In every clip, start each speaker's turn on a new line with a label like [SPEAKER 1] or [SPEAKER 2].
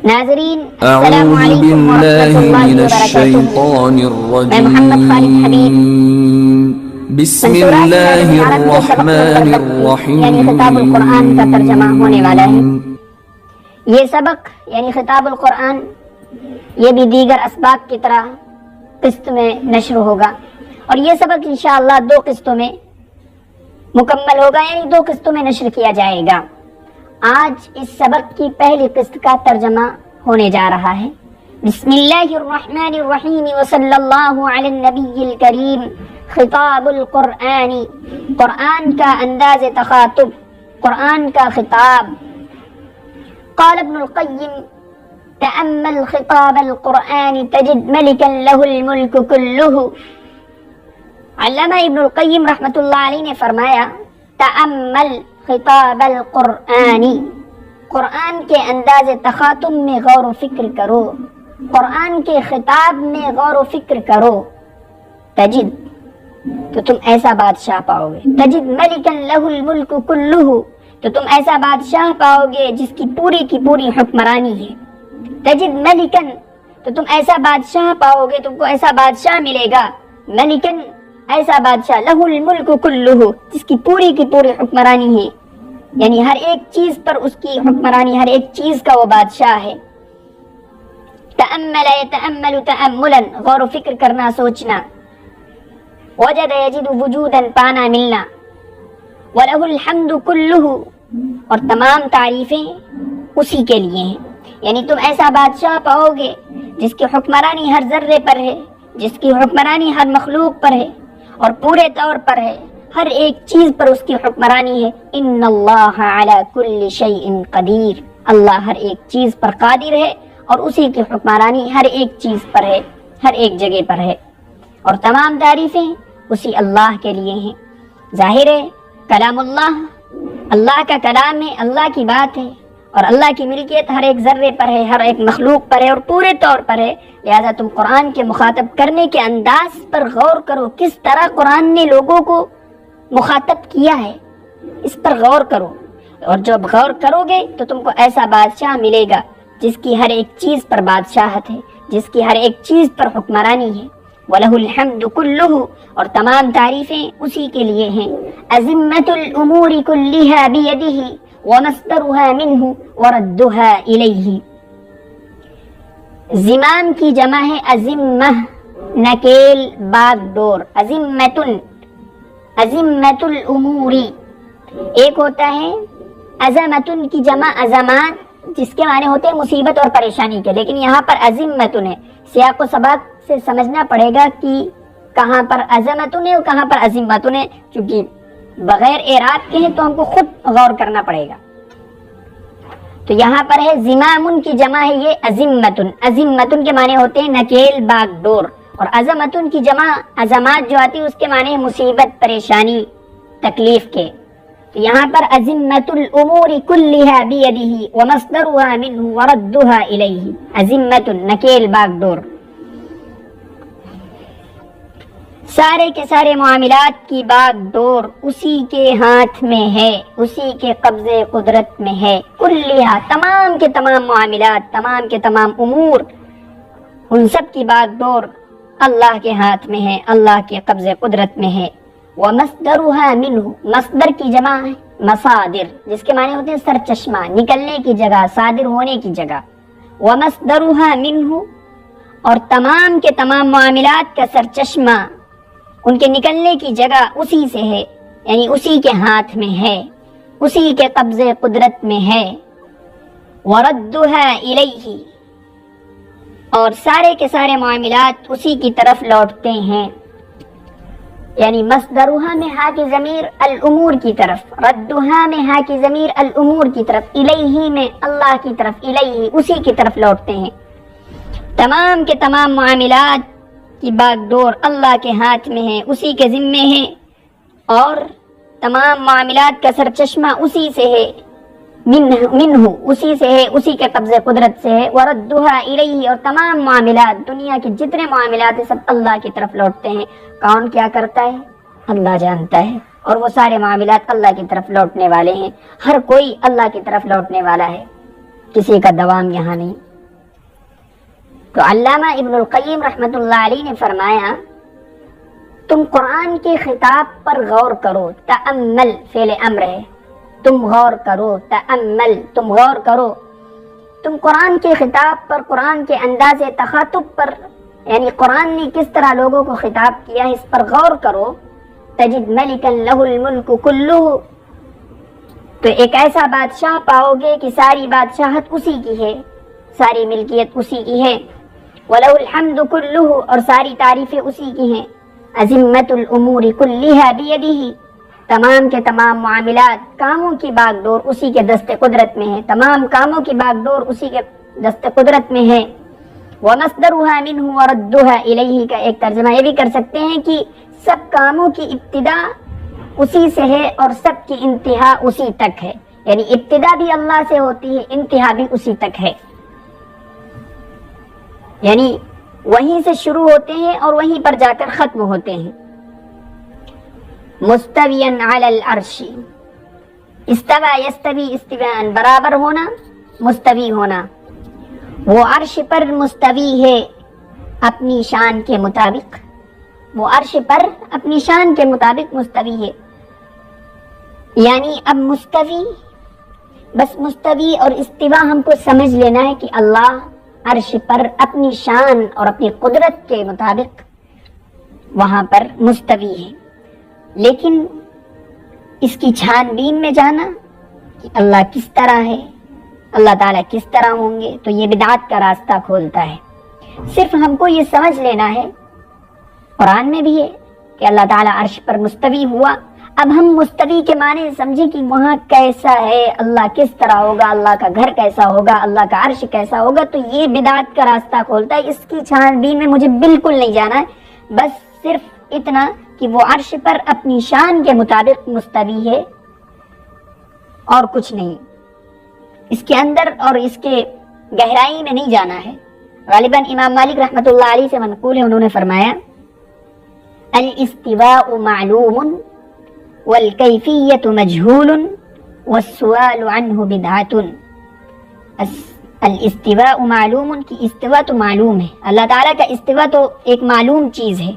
[SPEAKER 1] ناظرین
[SPEAKER 2] اعوذ
[SPEAKER 1] السلام علیکم
[SPEAKER 2] باللہ
[SPEAKER 1] ورحمۃ اللہ
[SPEAKER 2] من
[SPEAKER 1] وبرکاتہ.
[SPEAKER 2] الشیطان
[SPEAKER 1] میں محمد خالد حبیب
[SPEAKER 2] الرجیم بسم اللہ الرحمن الرحیم.
[SPEAKER 1] یعنی خطاب القرآن کا ترجمہ ہونے والا ہے. یہ سبق یعنی خطاب القرآن یہ بھی دیگر اسباق کی طرح قسط میں نشر ہوگا، اور یہ سبق انشاءاللہ 2 قسطوں میں مکمل ہوگا، یعنی 2 قسطوں میں نشر کیا جائے گا. آج اس سبق کی پہلی قسط کا ترجمہ ہونے جا رہا ہے. بسم اللہ الرحمن الرحیم وصلی اللہ علی النبی الکریم. خطاب القرآن، قرآن کا انداز تخاطب، قرآن کا خطاب. قال ابن القیم تأمل خطاب القرآن تجد ملکا له الملک کلہ. علامہ ابن القیم رحمۃ اللہ علیہ نے فرمایا تأمل خطاب القرآن، قرآن کے انداز تخاطب میں غور و فکر کرو، قرآن کے خطاب میں غور و فکر کرو. تجد تو تم ایسا بادشاہ پاؤ گے، تجد ملکا لہ الملک کلہ، تو تم ایسا بادشاہ پاؤ گے جس کی پوری حکمرانی ہے. تجد ملکن تو تم ایسا بادشاہ پاؤ گے، تم کو ایسا بادشاہ ملے گا. ملکن ایسا بادشاہ لہ الملک کلہ جس کی پوری حکمرانی ہے، یعنی ہر ایک چیز پر اس کی حکمرانی، ہر ایک چیز کا وہ بادشاہ ہے. تأمل یتأمل تأملا، غور و فکر کرنا، سوچنا. وجد یجد وجودا، پانا، ملنا. وَلَهُ الْحَمْدُ كُلُّهُ، اور تمام تعریفیں اسی کے لیے ہیں. یعنی تم ایسا بادشاہ پاؤ گے جس کی حکمرانی ہر ذرے پر ہے، جس کی حکمرانی ہر مخلوق پر ہے اور پورے طور پر ہے، ہر ایک چیز پر اس کی حکمرانی ہے. ان اللہ علی کل شیء قدیر، اللہ ہر ایک چیز پر قادر ہے اور اسی کی حکمرانی ہر ایک چیز پر ہے، ہر ایک جگہ پر ہے، اور تمام تعریفیں اسی اللہ کے لیے ہیں. ظاہر ہے کلام اللہ کا کلام ہے، اللہ کی بات ہے، اور اللہ کی ملکیت ہر ایک ذرے پر ہے، ہر ایک مخلوق پر ہے اور پورے طور پر ہے. لہذا تم قرآن کے مخاطب کرنے کے انداز پر غور کرو، کس طرح قرآن نے لوگوں کو مخاطب کیا ہے، اس پر غور کرو. اور جب غور کرو گے تو تم کو ایسا بادشاہ ملے گا جس کی ہر ایک چیز پر بادشاہت ہے، جس کی ہر ایک چیز پر حکمرانی ہے. وَلَهُ الْحَمْدُ كُلُّهُ، اور تمام تعریفیں اسی کے لیے ہیں. عَزِمَّةُ الْأُمُورِ كُلِّهَا بِيَدِهِ وَمَصْدَرُهَا مِنْهُ وَرَدُّهَا إِلَيْهِ. زمام کی جمع ہے ازمہ، نکیل، باغ ڈور. عزمت الامور، ایک ہوتا ہے عظمتن کی جمع عظمات، جس کے معنی ہوتے ہیں مصیبت اور پریشانی کے، لیکن یہاں پر عزمتن ہے. سیاق و سباق سے سمجھنا پڑے گا کہ کہاں پر عظمتن ہے اور کہاں پر عزمتن ہے، چونکہ بغیر اعراب کے ہیں تو ہم کو خود غور کرنا پڑے گا. تو یہاں پر ہے زمامن کی جمع ہے یہ عزمتن. عزمتن کے معنی ہوتے ہیں نکیل، باغ ڈور، اور عظمتن کی جمع عظمات جو آتی ہے اس کے معنی ہے مصیبت، پریشانی، تکلیف کے. تو یہاں پر عزمت الامور کلها بیدہ ومصدرها منہ وردها الیہ. عزمت، نکیل، باغ ڈور، سارے کے سارے معاملات کی باغ ڈور اسی کے ہاتھ میں ہے، اسی کے قبضے قدرت میں ہے. کلها، تمام کے تمام معاملات، تمام کے تمام امور، ان سب کی باغ ڈور اللہ کے ہاتھ میں ہے، اللہ کے قبضے قدرت میں ہے. ومصدرها منہ، مصدر کی جمع ہے مصادر، جس کے معنی ہوتے ہیں سرچشمہ، نکلنے کی جگہ، صادر ہونے کی جگہ. ومصدرها منہ، اور تمام کے تمام معاملات کا سرچشمہ، ان کے نکلنے کی جگہ اسی سے ہے، یعنی اسی کے ہاتھ میں ہے، اسی کے قبضے قدرت میں ہے. وردها الیہ، اور سارے کے سارے معاملات اسی کی طرف لوٹتے ہیں، یعنی مصدرها میں ہا کی ضمیر الامور کی طرف، ردها میں ہا کی ضمیر الامور کی طرف، الیہ میں اللہ کی طرف، الیہ اسی کی طرف لوٹتے ہیں. تمام کے تمام معاملات کی باغ ڈور اللہ کے ہاتھ میں ہے، اسی کے ذمے ہے، اور تمام معاملات کا سرچشمہ اسی سے ہے. منہ، اسی سے ہے، اسی کے قبضے قدرت سے ہے. وردها الیہ، اور تمام معاملات، دنیا کے جتنے معاملات ہیں سب اللہ کی طرف لوٹتے ہیں. کون کیا کرتا ہے اللہ جانتا ہے، اور وہ سارے معاملات اللہ کی طرف لوٹنے والے ہیں. ہر کوئی اللہ کی طرف لوٹنے والا ہے، کسی کا دوام یہاں نہیں. تو علامہ ابن القیم رحمۃ اللہ علیہ نے فرمایا تم قرآن کے خطاب پر غور کرو، تأمل فعل امر ہے، تم غور کرو، تأمل تم غور کرو، تم قرآن کے خطاب پر، قرآن کے انداز تخاطب پر، یعنی قرآن نے کس طرح لوگوں کو خطاب کیا ہے اس پر غور کرو، تجد ملکا لہ الملک کلہ، تو ایک ایسا بادشاہ پاؤ گے کہ ساری بادشاہت اسی کی ہے، ساری ملکیت اسی کی ہے، وَلَهُ الْحَمْدُ كُلُّهُ، اور ساری تعریفیں اسی کی ہیں، عظمت الامور کلها بیدہ، تمام کے تمام معاملات، کاموں کی باغ ڈور اسی کے دست قدرت میں ہے، تمام کاموں کی باغ ڈور اسی کے دست قدرت میں ہے۔ وَمَصْدَرُهَا مِنْهُ وَرَدُّهَا إِلَيْهِ کا ایک ترجمہ یہ بھی کر سکتے ہیں کہ سب کاموں کی ابتدا اسی سے ہے اور سب کی انتہا اسی تک ہے، یعنی ابتدا بھی اللہ سے ہوتی ہے، انتہا بھی اسی تک ہے، یعنی وہیں سے شروع ہوتے ہیں اور وہیں پر جا کر ختم ہوتے ہیں۔ مستویاً علی العرش، استوى یستوی استواء برابر ہونا، مستوی ہونا، وہ عرش پر مستوی ہے اپنی شان کے مطابق، وہ عرش پر اپنی شان کے مطابق مستوی ہے، یعنی اب مستوی، بس مستوی اور استوا ہم کو سمجھ لینا ہے کہ اللہ عرش پر اپنی شان اور اپنی قدرت کے مطابق وہاں پر مستوی ہے، لیکن اس کی چھان بین میں جانا کہ اللہ کس طرح ہے، اللہ تعالیٰ کس طرح ہوں گے، تو یہ بدعت کا راستہ کھولتا ہے۔ صرف ہم کو یہ سمجھ لینا ہے، قرآن میں بھی ہے کہ اللہ تعالیٰ عرش پر مستوی ہوا، اب ہم مستوی کے معنی سمجھیں کہ وہاں کیسا ہے، اللہ کس طرح ہوگا، اللہ کا گھر کیسا ہوگا، اللہ کا عرش کیسا ہوگا، تو یہ بدعت کا راستہ کھولتا ہے۔ اس کی چھان بین میں مجھے بالکل نہیں جانا ہے، بس صرف اتنا کہ وہ عرش پر اپنی شان کے مطابق مستوی ہے اور کچھ نہیں، اس کے اندر اور اس کے گہرائی میں نہیں جانا ہے۔ غالباً امام مالک رحمۃ اللہ علیہ سے منقول ہے، انہوں نے فرمایا الاستواء معلوم والکیفیت مجہول والسؤال عنہ بدعۃ۔ الاستواء معلوم کی استوا تو معلوم ہے، اللہ تعالیٰ کا استوا تو ایک معلوم چیز ہے،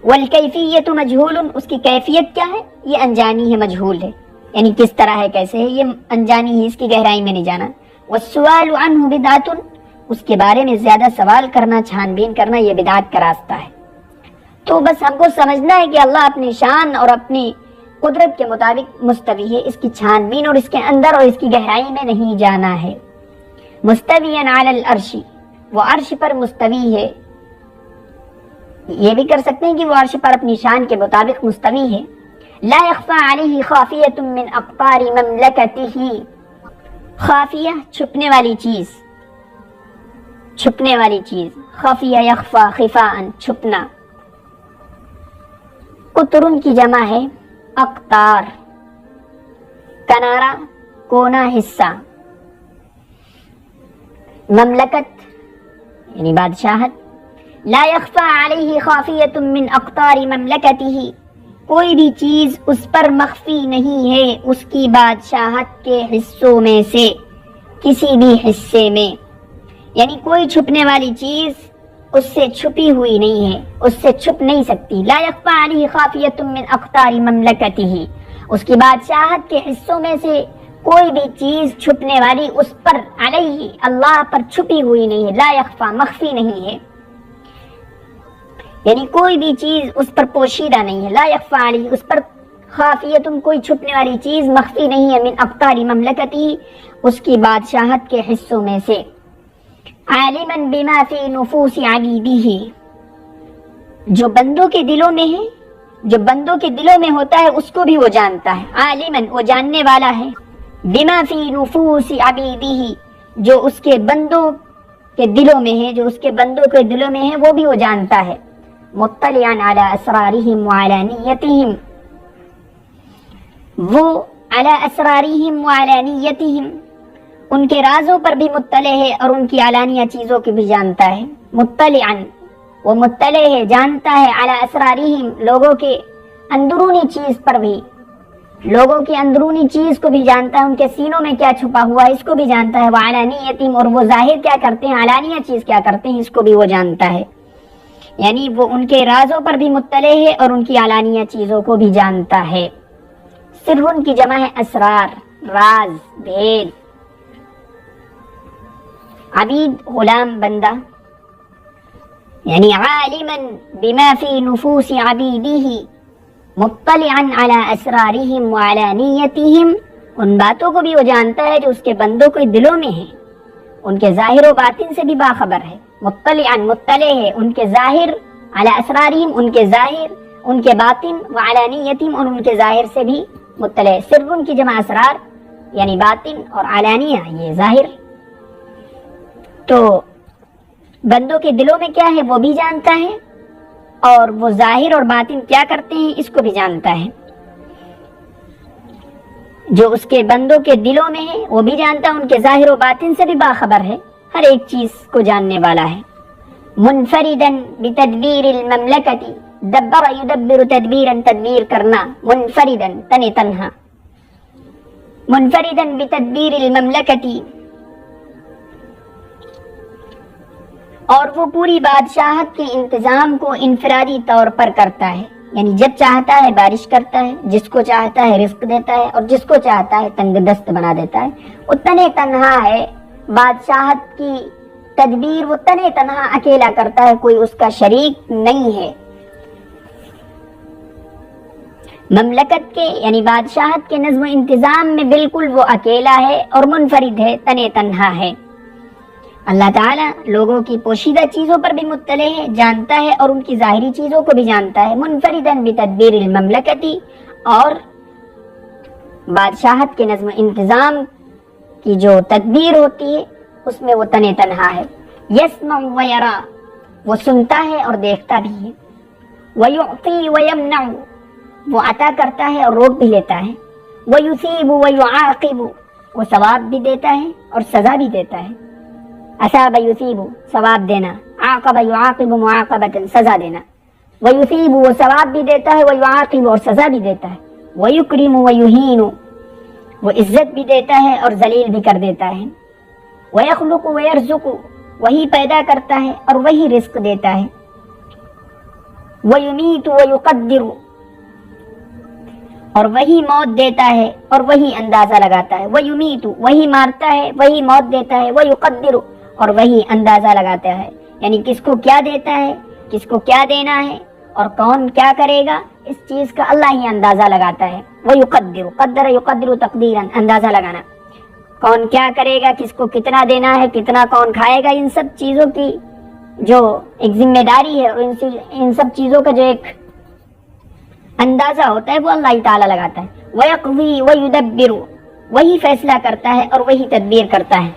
[SPEAKER 1] والکیفیت مجہول، اس کی کیفیت کیا ہے یہ انجانی ہے، مجہول ہے، یعنی کس طرح ہے، کیسے ہے، یہ انجانی ہے، اس کی گہرائی میں نہیں جانا۔ والسؤال عنہ بدعۃ، اس کے بارے میں زیادہ سوال کرنا، چھان بین کرنا، یہ بدعت کا راستہ ہے۔ تو بس ہم کو سمجھنا ہے کہ اللہ اپنی شان اور اپنی قدرت کے مطابق مستوی ہے، اس کی چھان بین اور اس کے اندر اور اس کی گہرائی میں نہیں جانا ہے۔ مستویاً علی العرش، وہ عرش پر مستوی ہے، یہ بھی کر سکتے ہیں کہ وہ عرش پر اپنی شان کے مطابق مستوی ہے۔ لا يخفى عليه خافیۃ من اقطار مملکتہ، خافیہ چھپنے والی چیز، چھپنے والی چیز، خفیہ یخفا خفاء چھپنا، قطرن کی جمع ہے اقطار، کنارہ کونا حصہ، مملکت یعنی بادشاہت۔ لا يخفى عليه خافیۃ من اقطار مملکتہ، کوئی بھی چیز اس پر مخفی نہیں ہے اس کی بادشاہت کے حصوں میں سے کسی بھی حصے میں، یعنی کوئی چھپنے والی چیز اس سے چھپی ہوئی نہیں ہے، اس سے چھپ نہیں سکتی۔ لا يخفى عليه خافیۃ من اقطار مملکتہ، اس کی بادشاہت کے حصوں میں سے کوئی بھی چیز چھپنے والی اس پر، علیہ اللہ پر چھپی ہوئی نہیں ہے، لا يخفى مخفی نہیں ہے، یعنی کوئی بھی چیز اس پر پوشیدہ نہیں ہے۔ لا يخفى علیہ، اس پر خافیۃ کوئی چھپنے والی چیز مخفی نہیں ہے، من اقطار مملکتہ اس کی بادشاہت کے حصوں میں سے۔ عالما بما فی نفوس عبیدہ، جو بندوں کے دلوں میں ہے، جو بندوں کے دلوں میں ہوتا ہے اس کو بھی وہ جانتا ہے، عالما وہ جاننے والا ہے، بما فی نفوس عبیدہ جو اس کے بندوں کے دلوں میں ہے، جو اس کے بندوں کے دلوں میں ہے وہ بھی وہ جانتا ہے۔ مطلعا علی اسرارہم وعلانیتہم، وہ علی اسرارہم وعلانیتہم ان کے رازوں پر بھی مطلع ہے اور ان کی علانیہ چیزوں کی بھی جانتا ہے۔ مطلعا وہ مطلع ہے، جانتا ہے، علی اسرارہم لوگوں کے اندرونی چیز پر بھی، لوگوں کی اندرونی چیز کو بھی جانتا ہے، ان کے سینوں میں کیا چھپا ہوا ہے اس کو بھی جانتا ہے، وعلانیتہم، اور وہ ظاہر کیا کرتے ہیں، علانیہ چیز کیا کرتے ہیں اس کو بھی وہ جانتا ہے، یعنی وہ ان کے رازوں پر بھی مطلع ہے اور ان کی علانیہ چیزوں کو بھی جانتا ہے۔ سر کی جمع ہے اسرار، راز، بھید۔ عبید غلام بندہ، یعنی عالما بما فی نفوس عبیدہ مطلعا علی اسرارہم وعلانیتہم، ان باتوں کو بھی وہ جانتا ہے جو اس کے بندوں کے دلوں میں ہیں، ان کے ظاہر و باطن سے بھی باخبر ہے، مطلعا مطلع ہے ان کے ظاہر، علی اسرارہم ان کے ظاہر، ان کے باطن، وعلانیتہم اور ان کے ظاہر سے بھی مطلع ہے۔ سر کی جمع اسرار یعنی باطن اور علانیہ یہ ظاہر، تو بندوں کے دلوں میں کیا ہے وہ بھی جانتا ہے اور وہ ظاہر اور باطن کیا کرتے ہیں اس کو بھی جانتا ہے، جو اس کے بندوں کے دلوں میں ہے وہ بھی جانتا ہے، ان کے ظاہر و باطن سے بھی باخبر ہے، ہر ایک چیز کو جاننے والا ہے۔ منفردا بتدبیر المملکتی، دبر یدبر تدبیرا، تدبیر کرنا، منفردا تن تنہا، منفردا بتدبیر المملکتی، اور وہ پوری بادشاہت کے انتظام کو انفرادی طور پر کرتا ہے، یعنی جب چاہتا ہے بارش کرتا ہے، جس کو چاہتا ہے رزق دیتا ہے اور جس کو چاہتا ہے تنگ دست بنا دیتا ہے، وہ تنے تنہا ہے، بادشاہت کی تدبیر وہ تنے تنہا اکیلا کرتا ہے، کوئی اس کا شریک نہیں ہے۔ مملکت کے یعنی بادشاہت کے نظم و انتظام میں بالکل وہ اکیلا ہے اور منفرد ہے، تنے تنہا ہے۔ اللہ تعالیٰ لوگوں کی پوشیدہ چیزوں پر بھی مطلع ہے، جانتا ہے اور ان کی ظاہری چیزوں کو بھی جانتا ہے، منفرداً بتدبیر المملکتی، اور بادشاہت کے نظم و انتظام کی جو تدبیر ہوتی ہے اس میں وہ تنے تنہا ہے۔ یسمع ویرا، وہ سنتا ہے اور دیکھتا بھی ہے، ویعطی ویمنع، وہ عطا کرتا ہے اور روک بھی لیتا ہے، ویثیب ویعاقب، وہ ثواب بھی دیتا ہے اور سزا بھی دیتا ہے، اثاب یثیب ثواب دینا، عاقب یعاقب معاقبۃ سزا دینا، ویثیب وہ ثواب بھی دیتا ہے، ویعاقب اور سزا بھی دیتا ہے، ویکرم ویہین وہ عزت بھی دیتا ہے اور ذلیل بھی کر دیتا ہے، ویخلق ویرزق وہی پیدا کرتا ہے اور وہی رزق دیتا ہے، ویمیت ویقدر اور وہی موت دیتا ہے اور وہی اندازہ لگاتا ہے، ویمیت وہی مارتا ہے وہی موت دیتا ہے، ویقدر اور وہی اندازہ لگاتا ہے، یعنی کس کو کیا دیتا ہے، کس کو کیا دینا ہے اور کون کیا کرے گا اس چیز کا اللہ ہی اندازہ لگاتا ہے۔ ویقدر، قدر یقدر تقدیرا، اندازہ لگانا، کون کیا کرے گا، کس کو کتنا دینا ہے، کتنا کون کھائے گا، ان سب چیزوں کی جو ایک ذمہ داری ہے اور ان سب چیزوں کا جو ایک اندازہ ہوتا ہے وہ اللہ تعالیٰ لگاتا ہے۔ وَيَقْضِي وَيُدَبِّرُ وہی فیصلہ کرتا ہے اور وہی تدبیر کرتا ہے،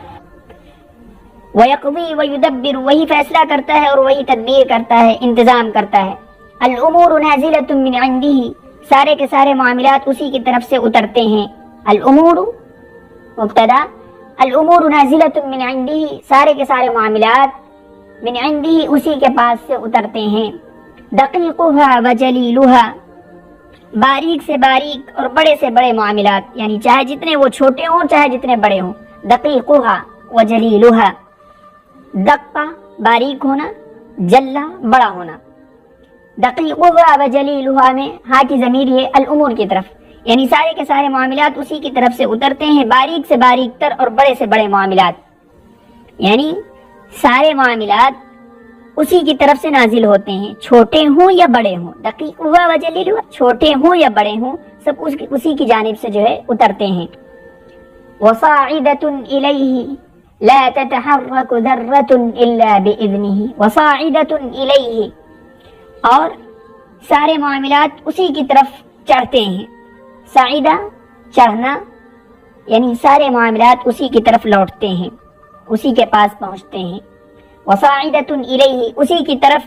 [SPEAKER 1] وَيَقْضِي وَيُدَبِّرُ وہی فیصلہ کرتا ہے اور وہی تدبیر کرتا ہے، انتظام کرتا ہے۔ الْأُمُورُ نَازِلَةٌ مِّنْ عِنْدِهِ سارے کے سارے معاملات اسی کی طرف سے اترتے ہیں۔ الْأُمُورُ مبتدا، الْأُمُورُ نَازِلَةٌ مِّنْ عِنْدِهِ سارے کے سارے معاملات من عندہ اسی کے پاس سے اترتے ہیں۔ دقیقها وجلیلها باریک سے باریک اور بڑے سے بڑے معاملات، یعنی چاہے جتنے وہ چھوٹے ہوں چاہے جتنے بڑے ہوں۔ دقیقها وجلیلها، دقہ باریک ہونا، جلہ بڑا ہونا۔ دقیقها وجلیلها میں ہاں کی ضمیر یہ الامور کی طرف، یعنی سارے کے سارے معاملات اسی کی طرف سے اترتے ہیں، باریک سے باریک تر اور بڑے سے بڑے معاملات، یعنی سارے معاملات اسی کی طرف سے نازل ہوتے ہیں، چھوٹے ہوں یا بڑے ہوں۔ دقیق ہوا وجلیل ہوا، چھوٹے ہوں یا بڑے ہوں، سب اسی کی جانب سے جو ہے اترتے ہیں۔ وصاعدة إليه لا تتحرك ذرة إلا بإذنه، وصاعدة إليه اور سارے معاملات اسی کی طرف چڑھتے ہیں۔ صاعدہ چڑھنا، یعنی سارے معاملات اسی کی طرف لوٹتے ہیں، اسی کے پاس پہنچتے ہیں۔ وصاعدۃ الیہ اسی کی طرف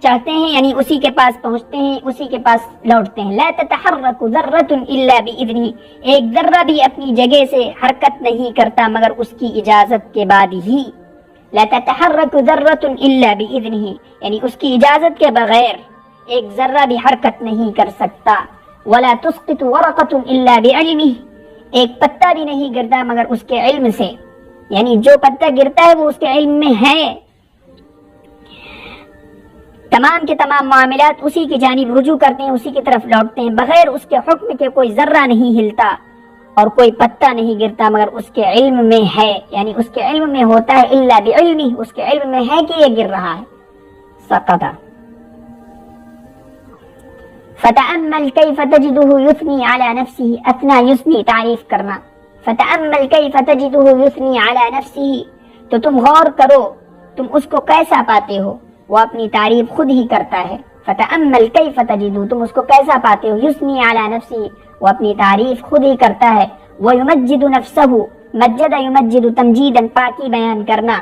[SPEAKER 1] چاہتے ہیں، یعنی اسی کے پاس پہنچتے ہیں، اسی کے پاس لوٹتے ہیں۔ لا تتحرک ذرۃ الا باذنہ ایک ذرہ بھی اپنی جگہ سے حرکت نہیں کرتا مگر اس کی اجازت کے بعد ہی۔ لا تتحرک ذرۃ الا باذنہ یعنی اس کی اجازت کے بغیر ایک ذرہ بھی حرکت نہیں کر سکتا۔ ولا تسقط ورقة الا بعلمه، ایک پتا بھی نہیں گرتا مگر اس کے علم سے، یعنی جو پتا گرتا ہے وہ اس کے علم میں ہے۔ تمام کے تمام معاملات اسی کی جانب رجوع کرتے ہیں، اسی کی طرف لوٹتے ہیں، بغیر اس کے حکم کے کوئی ذرہ نہیں ہلتا اور کوئی پتا نہیں گرتا مگر اس کے علم میں ہے، یعنی اس کے علم میں ہوتا ہے، الا بعلمہ، اس کے علم میں ہے کہ یہ گر رہا ہے۔ سقط۔ فتأمل كيف تجده يثني على نفسه، اثنا یثنی تعریف کرنا، فتأمل كيف تجده يثني على نفسه، تو تم غور کرو تم اس کو کیسا پاتے ہو، وہ اپنی تعریف خود ہی کرتا ہے۔ فتأمل كيف تجده، تم اس کو کیسا پاتے ہو، يثني على نفسه، وہ اپنی تعریف خود ہی کرتا ہے۔ ويمجد نفسه، مجد يمجد تمجیدا، پاکی بیان کرنا،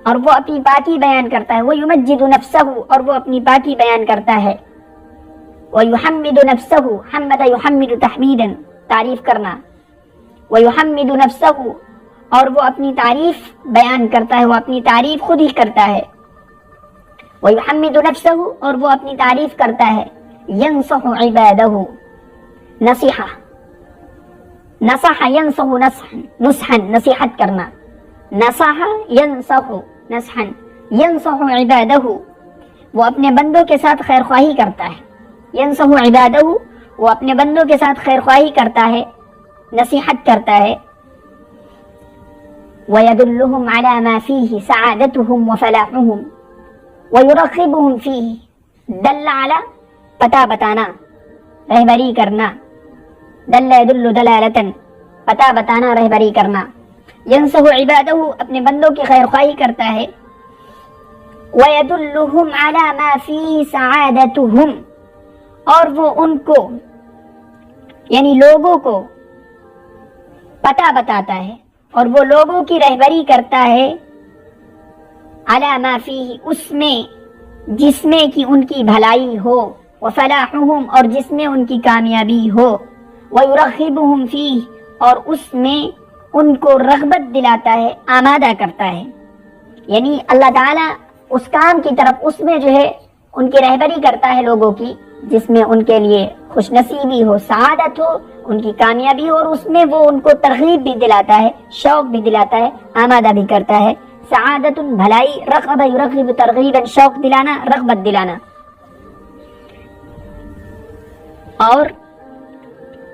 [SPEAKER 1] اور وہ اپنی پاکی بیان کرتا ہے۔ ويمجد نفسه، اور وہ اپنی پاکی بیان کرتا ہے۔ ويحمد نفسه، حمد يحمد تحمیدا، تعریف کرنا۔ ويحمد نفسه، اور وہ اپنی تعریف بیان کرتا ہے، وہ اپنی تعریف خود ہی کرتا ہے۔ ويحمد نفسه، اور وہ اپنی تعریف کرتا ہے۔ ينصح عباده، نصیحہ، نصح ينصح نصحا، نصیحت کرنا، نصح ينصح نصحا، ينصح عباده، وہ اپنے بندوں کے ساتھ خیر خواہی کرتا ہے۔ ينصح عباده، وہ اپنے بندوں کے ساتھ خیر خواہی کرتا ہے، نصیحت کرتا ہے۔ ويدلهم على ما فيه سعادتهم وفلاحهم، ويرغبهم فيه، دل على، پتہ بتانا، رہبری کرنا، دل يدل دلالة، پتہ بتانا، رہبری کرنا۔ ينصح عباده، اپنے بندوں کی خیر خواہی کرتا ہے۔ ويدلهم على ما فيه سعادتهم، اور وہ ان کو یعنی لوگوں کو پتہ بتاتا ہے اور وہ لوگوں کی رہبری کرتا ہے، علی ما فیہ، اس میں جس میں کہ ان کی بھلائی ہو، وفلاحہم، اور جس میں ان کی کامیابی ہو، ویرغبہم فیہ، اور اس میں ان کو رغبت دلاتا ہے، آمادہ کرتا ہے، یعنی اللہ تعالیٰ اس کام کی طرف اس میں جو ہے ان کی رہبری کرتا ہے لوگوں کی، جس میں ان کے لیے خوش نصیبی ہو، سعادت ہو، ان کی کامیابی ہو، اور اس میں وہ ان کو ترغیب بھی دلاتا ہے، شوق بھی دلاتا ہے، آمادہ بھی کرتا ہے۔ سعادت، بھلائی، رغب یرغب ترغیبا، شوق دلانا، رغبت دلانا، اور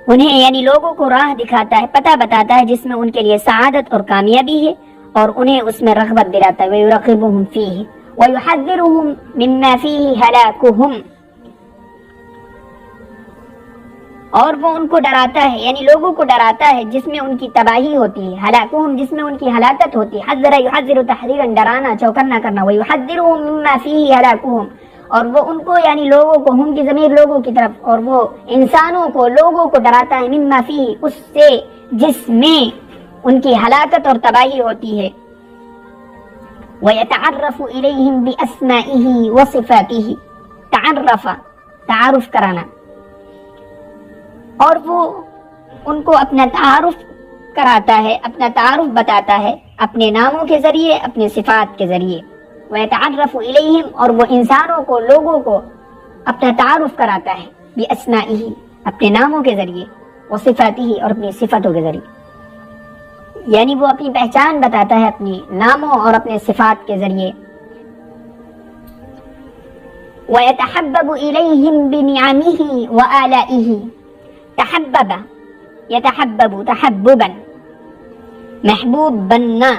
[SPEAKER 1] انہیں یعنی لوگوں کو راہ دکھاتا ہے، پتہ بتاتا ہے جس میں ان کے لیے سعادت اور کامیابی ہے، اور انہیں اس میں رغبت دلاتا ہے۔ وَيُرَغِّبُهُمْ فِيهِ وَيُحَذِّرُهُمْ مِمَّا فِيهِ هَلَاكُهُمْ، اور وہ ان کو ڈراتا ہے، یعنی لوگوں کو ڈراتا ہے جس میں ان کی تباہی ہوتی ہے، ہلاکہم، جس میں ان کی ہلاکت ہوتی ہے، حذر یحذر تحذیرا، ڈرانا، چوکنا کرنا، ویحذرہم مما فیہ ہلاکہم، اور وہ ان کو یعنی لوگوں کو، ہم کی ضمیر لوگوں کی طرف، اور وہ انسانوں کو، لوگوں کو ڈراتا ہے، مما فیہ، اس سے جس میں ان کی ہلاکت اور تباہی ہوتی ہے۔ ویتعرف الیہم باسمائہ وصفاتہ، تعرف، تعارف کرانا، اور وہ ان کو اپنا تعارف کراتا ہے، اپنا تعارف بتاتا ہے، اپنے ناموں کے ذریعے، اپنے صفات کے ذریعے۔ وَيَتَعَرَّفُ إِلَيْهِمْ، اور وہ انسانوں کو، لوگوں کو اپنا تعارف کراتا ہے، بِأَسْمَائِهِ، اپنے ناموں کے ذریعے، وَصِفَاتِهِ، اور اپنی صفتوں کے ذریعے، یعنی وہ اپنی پہچان بتاتا ہے اپنی ناموں اور اپنے صفات کے ذریعے۔ وَيَتَحَبَّبُ إِلَيْهِمْ بِنِعَمِهِ وَآلَائِهِ، تحبب، یتحبب، تحببا، محبوب بننا،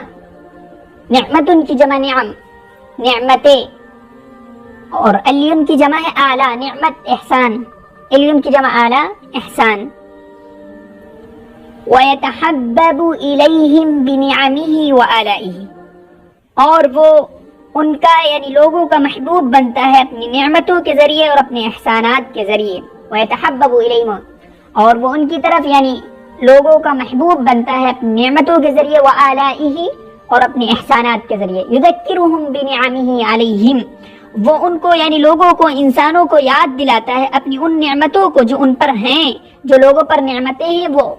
[SPEAKER 1] نعمت کی جمع نعم، نعمتیں، اور علیم کی جمع ہے اعلیٰ، نعمت احسان، علیم کی جمع اعلیٰ احسان۔ وَيَتَحَبَّبُ إِلَيْهِمْ بِنِعَمِهِ وَآلَائِهِ، اور وہ ان کا یعنی لوگوں کا محبوب بنتا ہے اپنی نعمتوں کے ذریعے اور اپنے احسانات کے ذریعے۔ وَيَتَحَبَّبُ إِلَيْهِمْ، اور وہ ان کی طرف یعنی لوگوں کا محبوب بنتا ہے اپنی نعمتوں کے ذریعے، وآلائہ، اور اپنے احسانات کے ذریعے۔ یذکرہم بنعمہ علیہم، وہ ان کو یعنی لوگوں کو، انسانوں کو یاد دلاتا ہے اپنی ان نعمتوں کو جو ان پر ہیں، جو لوگوں پر نعمتیں ہیں وہ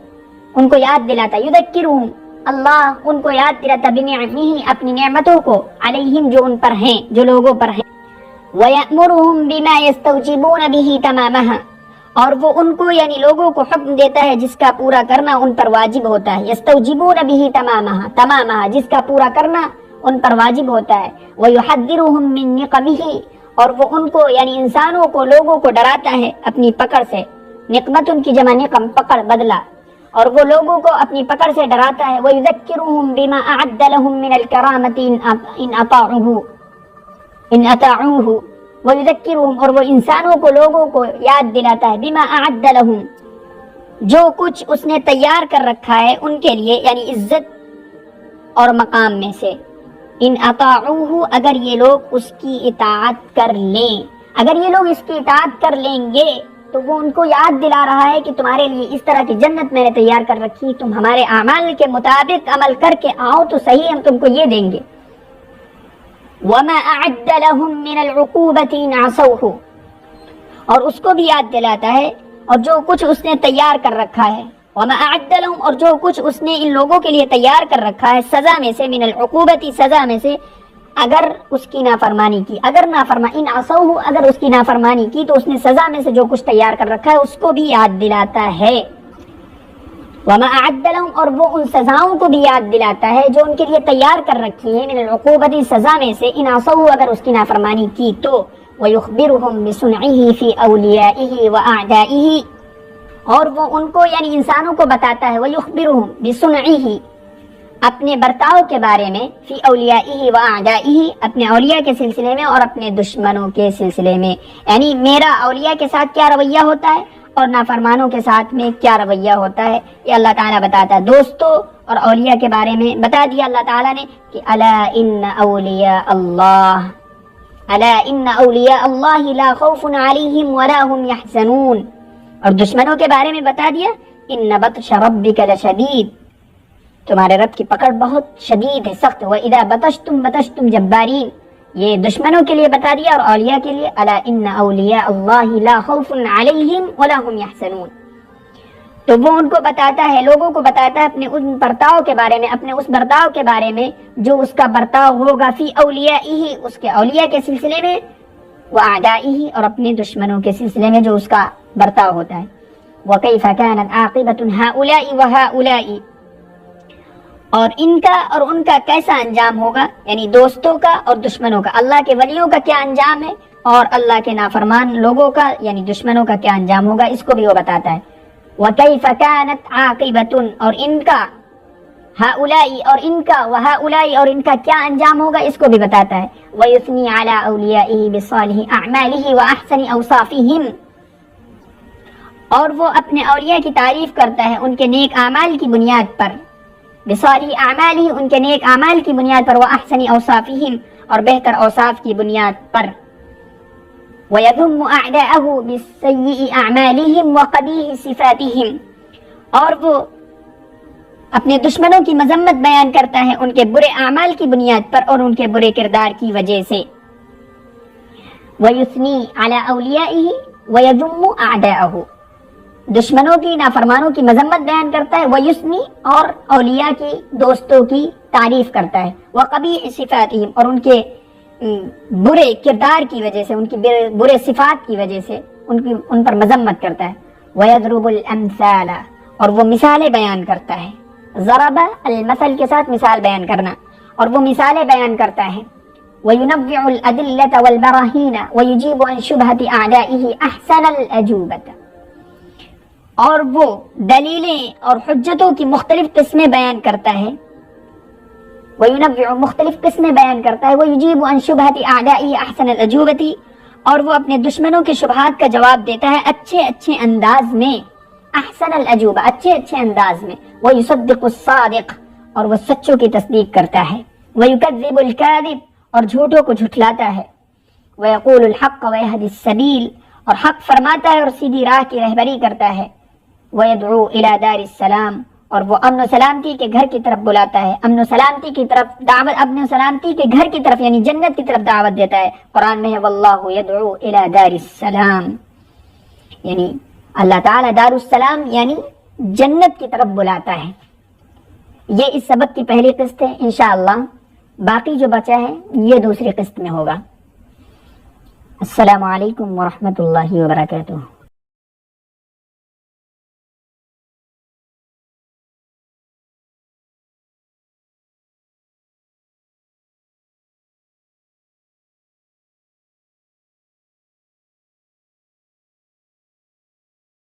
[SPEAKER 1] ان کو یاد دلاتا ہے۔ یذکرہم، اللہ ان کو یاد دلاتا، بنعمہ، اپنی نعمتوں کو، علیہم، جو ان پر ہیں، جو لوگوں پر ہیں۔ وَيَأْمُرُهُمْ بِمَا يَسْتَوْجِبُونَ بِهِ تَمَامَهَا، اور وہ ان کو یعنی لوگوں کو حکم دیتا ہے جس کا پورا کرنا ان پر واجب ہوتا ہے. یستوجبون به تمامها جس کا پورا کرنا ان پر واجب ہوتا ہے. ويحذرهم من نقمه اور وہ ان کو یعنی انسانوں کو لوگوں کو ڈراتا ہے اپنی پکڑ سے. نقمت ان کی جمع نقم پکڑ بدلہ. اور وہ لوگوں کو اپنی پکڑ سے ڈراتا ہے. ويذكرهم بما اعد لهم من الكرامة ان اطاعوه ويذكرهم اور وہ انسانوں کو لوگوں کو یاد دلاتا ہے بما اعد لهم جو کچھ اس نے تیار کر رکھا ہے ان کے لیے یعنی عزت اور مقام میں سے. ان اطاعوه اگر یہ لوگ اس کی اطاعت کر لیں، اگر یہ لوگ اس کی اطاعت کر لیں گے تو وہ ان کو یاد دلا رہا ہے کہ تمہارے لیے اس طرح کی جنت میں نے تیار کر رکھی، تم ہمارے اعمال کے مطابق عمل کر کے آؤ تو صحیح، ہم تم کو یہ دیں گے. وما اعد لهم من العقوبة ان عصوه اور اس کو بھی یاد دلاتا ہے اور جو کچھ اس نے تیار کر رکھا ہے. وما اعد لهم اور جو کچھ اس نے ان لوگوں کے لیے تیار کر رکھا ہے سزا میں سے، من العقوبة سزا میں سے، اگر اس کی نافرمانی کی، اگر ان عصوه اگر اس کی نافرمانی کی تو اس نے سزا میں سے جو کچھ تیار کر رکھا ہے اس کو بھی یاد دلاتا ہے. وما اعد لهم اور وہ ان سزاؤں کو بھی یاد دلاتا ہے جو ان کے لیے تیار کر رکھی ہیں من العقوبة سزا میں سے، ان عصوه اگر اس کی نافرمانی کی تو. ويخبرهم بصنعه في اولیائه واعدائه اور وہ ان کو یعنی انسانوں کو بتاتا ہے. ويخبرهم بصنعه اپنے برتاؤ کے بارے میں، فی اولیائه واعدائه اپنے اولیاء کے سلسلے میں اور اپنے دشمنوں کے سلسلے میں، یعنی میرا اولیاء کے ساتھ کیا رویہ ہوتا ہے اور نافرمانوں کے ساتھ میں کیا رویہ ہوتا ہے، یہ اللہ تعالیٰ بتاتا ہے. دوستوں اور اولیاء کے بارے میں بتا دیا اللہ تعالیٰ نے کہ الا ان اولیاء اللہ لا خوف علیہم ولا هم يحزنون اور دشمنوں کے بارے میں بتا دیا ان بطش ربک لشدید تمہارے رب کی پکڑ بہت شدید ہے، سخت. وَإِذَا بَطَشْتُمْ جَبَّارِينَ یہ دشمنوں کے لیے بتا دیا اور اولیاء کے لیے الا ان اولیاء اللہ لا خوف علیہم ولا هم يحزنون. تو وہ ان کو بتاتا ہے، لوگوں کو بتاتا ہے اپنے اس برتاؤ کے بارے میں، اپنے اس برتاؤ کے بارے میں جو اس کا برتاؤ ہوگا فی اولیائہ اس کے اولیاء کے سلسلے میں، واعدائہ اور اپنے دشمنوں کے سلسلے میں جو اس کا برتاؤ ہوتا ہے. وَكَيْفَ كَانَتْ عَاقِبَةُ هَؤُلَاءِ وَهَؤُلَاءِ اور ان کا اور ان کا کیسا انجام ہوگا، یعنی دوستوں کا اور دشمنوں کا. اللہ کے ولیوں کا کیا انجام ہے اور اللہ کے نافرمان لوگوں کا یعنی دشمنوں کا کیا انجام ہوگا، اس کو بھی وہ بتاتا ہے. وَكَيْفَ كَانَتْ عَاقِبَةٌ اور ان کا هَؤُلَاءِ اور ان کا وَهَؤُلَاءِ اور ان کا کیا انجام ہوگا اس کو بھی بتاتا ہے. وَيُثْنِي عَلَىٰ أَوْلِيَائِهِ بِصَالِحِ أَعْمَالِهِ وَأَحْسَنِ أَوْصَافِهِمْ اور وہ اپنے اولیاء کی تعریف کرتا ہے ان کے نیک اعمال کی بنیاد پر. بصالح اعمالہ ان کے نیک اعمال کی بنیاد پر، وَأَحْسَنِ أَوْصَافِهِمْ اور بہتر اوصاف کی بنیاد پر. وَيَذُمُّ أَعْدَاءَهُ بِالسَّيِّئِ أَعْمَالِهِمْ وَقَبِيحِ صِفَاتِهِمْ اور وہ اپنے دشمنوں کی مذمت بیان کرتا ہے ان کے برے اعمال کی بنیاد پر اور ان کے برے کردار کی وجہ سے. وَيُثْنِي عَلَىٰ أَوْلِيَائِهِ وَيَذُمُّ أَعْدَاءَهُ دشمنوں کی نافرمانوں کی مذمت بیان کرتا ہے. وَيُثْنِي اور اولیاء کی دوستوں کی تعریف کرتا ہے. وَقَبِيحِ صِفَاتِهِمْ اور ان کے برے کردار کی وجہ سے، ان کی برے صفات کی وجہ سے ان پر مذمت کرتا ہے. وَيَضْرُبُ الْأَمْثَالَ اور وہ مثالیں بیان کرتا ہے. ضرب المثل کے ساتھ مثال بیان کرنا، اور وہ مثالیں بیان کرتا ہے. وَيُنَوِّعُ الْأَدِلَّةَ وَالْبَرَاهِينَ وَيُجِيبُ عَنْ شُبْهَةِ أَعْدَائِهِ أَحْسَنَ الْأَجُوبَةَ اور وہ دلیلیں اور حجتوں کی مختلف قسمیں بیان کرتا ہے. وَيُنَوِّعُ مختلف قسمیں بیان کرتا ہے. وَيُجِيبُ عَنْ شُبْهَةِ أَعْدَائِهِ أَحْسَنَ الْأَجُوبَةِ اور وہ اپنے دشمنوں کے شبہات کا جواب دیتا ہے اچھے انداز میں. احسن العجوبہ اچھے انداز میں. وَيُصَدِّقُ الصَّادِقَ اور وہ سچوں کی تصدیق کرتا ہے. وَيُكَذِّبُ الْكَاذِبَ اور جھوٹوں کو جھٹلاتا ہے. وَيَقُولُ الْحَقَّ وَيَهْدِي السَّبِيلَ اور حق فرماتا ہے اور سیدھی راہ کی رہبری کرتا ہے. وَيَدْعُو إِلَى دَارِ السَّلَامِ اور وہ امن و سلامتی کے گھر کی طرف بلاتا ہے، امن و سلامتی کی طرف دعوت، امن و سلامتی کے گھر کی طرف یعنی جنت کی طرف دعوت دیتا ہے. قرآن میں ہے وَاللَّهُ يَدْعُو إِلَى دَارِ السَّلَامِ یعنی اللہ تعالیٰ دار السلام یعنی جنت کی طرف بلاتا ہے. یہ اس سبق کی پہلی قسط ہے. انشاءاللہ باقی جو بچا ہے یہ دوسری قسط میں ہوگا. السلام علیکم ورحمۃ اللہ وبرکاتہ.